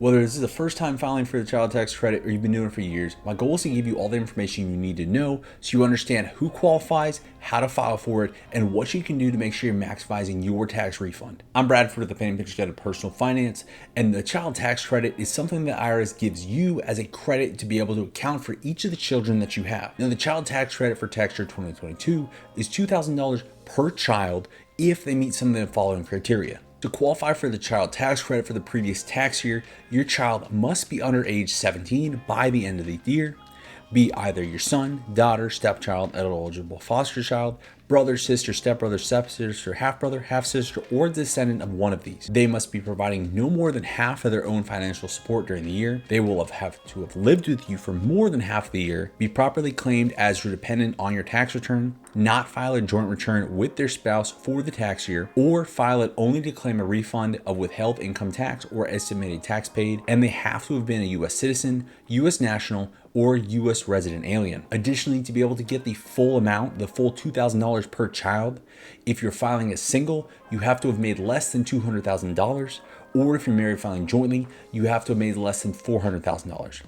Whether this is the first time filing for the child tax credit or you've been doing it for years, my goal is to give you all the information you need to know so you understand who qualifies, how to file for it, and what you can do to make sure you're maximizing your tax refund. I'm Bradford, the Painting Pictures Guide of Personal Finance, and the child tax credit is something that IRS gives you as a credit to be able to account for each of the children that you have. Now, the child tax credit for tax year 2022 is $2,000 per child if they meet some of the following criteria. To qualify for the child tax credit for the previous tax year, your child must be under age 17 by the end of the year, be either your son, daughter, stepchild, eligible foster child, brother, sister, stepbrother, stepsister, half-brother, half-sister, or descendant of one of these. They must be providing no more than half of their own financial support during the year. They will have to have lived with you for more than half the year, be properly claimed as your dependent on your tax return, not file a joint return with their spouse for the tax year, or file it only to claim a refund of withheld income tax or estimated tax paid, and they have to have been a U.S. citizen, U.S. national, or U.S. resident alien. Additionally, to be able to get the full amount, the full $2,000 per child, if you're filing as single, you have to have made less than $200,000, or if you're married filing jointly, you have to have made less than $400,000.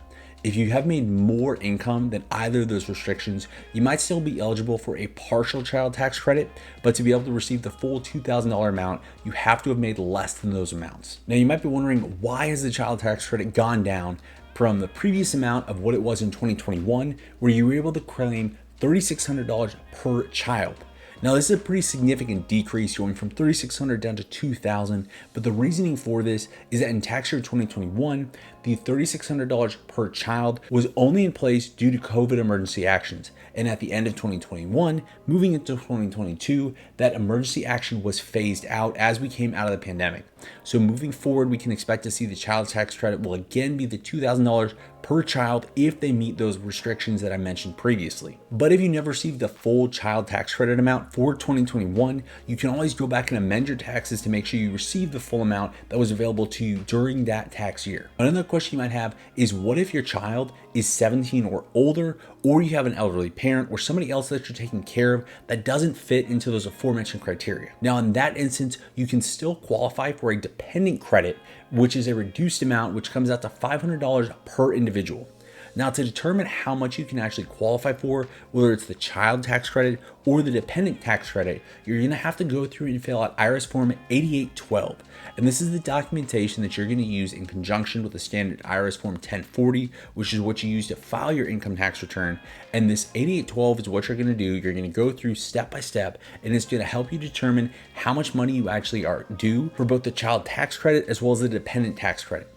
If you have made more income than either of those restrictions, you might still be eligible for a partial child tax credit, but to be able to receive the full $2,000 amount, you have to have made less than those amounts. Now, you might be wondering, why has the child tax credit gone down from the previous amount of what it was in 2021, where you were able to claim $3,600 per child? Now, this is a pretty significant decrease, going from $3,600 down to $2,000, but the reasoning for this is that in tax year 2021, the $3,600 per child was only in place due to COVID emergency actions. And at the end of 2021, moving into 2022, that emergency action was phased out as we came out of the pandemic. So moving forward, we can expect to see the child tax credit will again be the $2,000 per child if they meet those restrictions that I mentioned previously. But if you never received the full child tax credit amount for 2021, you can always go back and amend your taxes to make sure you receive the full amount that was available to you during that tax year. Another question you might have is, what if your child is 17 or older, or you have an elderly parent or somebody else that you're taking care of that doesn't fit into those aforementioned criteria? Now, in that instance, you can still qualify for a dependent credit, which is a reduced amount, which comes out to $500 per individual. Now, to determine how much you can actually qualify for, whether it's the child tax credit or the dependent tax credit, you're going to have to go through and fill out IRS Form 8812. And this is the documentation that you're going to use in conjunction with the standard IRS Form 1040, which is what you use to file your income tax return. And this 8812 is what you're going to do. You're going to go through step by step, and it's going to help you determine how much money you actually are due for both the child tax credit as well as the dependent tax credit.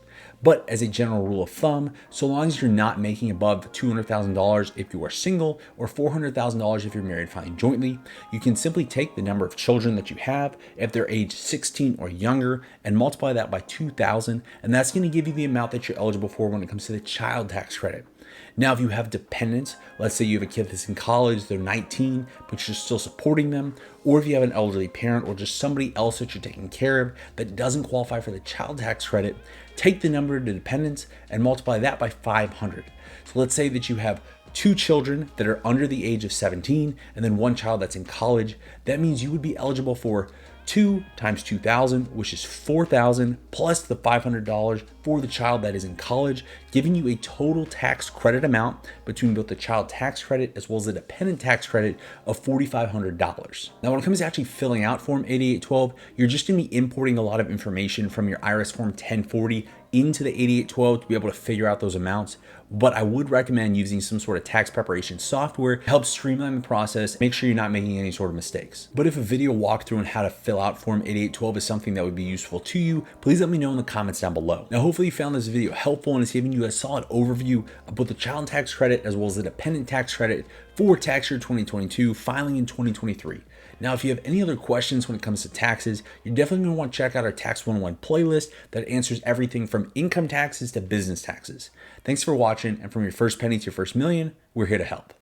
But as a general rule of thumb, so long as you're not making above $200,000 if you are single, or $400,000 if you're married filing jointly, you can simply take the number of children that you have, if they're age 16 or younger, and multiply that by 2,000, and that's going to give you the amount that you're eligible for when it comes to the child tax credit. Now, if you have dependents, let's say you have a kid that's in college, they're 19, but you're still supporting them, or if you have an elderly parent or just somebody else that you're taking care of that doesn't qualify for the child tax credit, take the number of the dependents and multiply that by 500. So let's say that you have 2 children that are under the age of 17 and then 1 child that's in college. That means you would be eligible for 2 times 2,000, which is 4,000, plus the $500 for the child that is in college, giving you a total tax credit amount between both the child tax credit as well as the dependent tax credit of $4,500. Now, when it comes to actually filling out Form 8812, you're just going to be importing a lot of information from your IRS Form 1040 into the 8812 to be able to figure out those amounts. But I would recommend using some sort of tax preparation software to help streamline the process, make sure you're not making any sort of mistakes. But if a video walkthrough on how to fill out Form 8812 is something that would be useful to you, please let me know in the comments down below. Now, hopefully you found this video helpful and it's giving you a solid overview of both the child tax credit as well as the dependent tax credit for tax year 2022, filing in 2023. Now, if you have any other questions when it comes to taxes, you're definitely going to want to check out our Tax 101 playlist that answers everything from income taxes to business taxes. Thanks for watching, and from your first penny to your first million, we're here to help.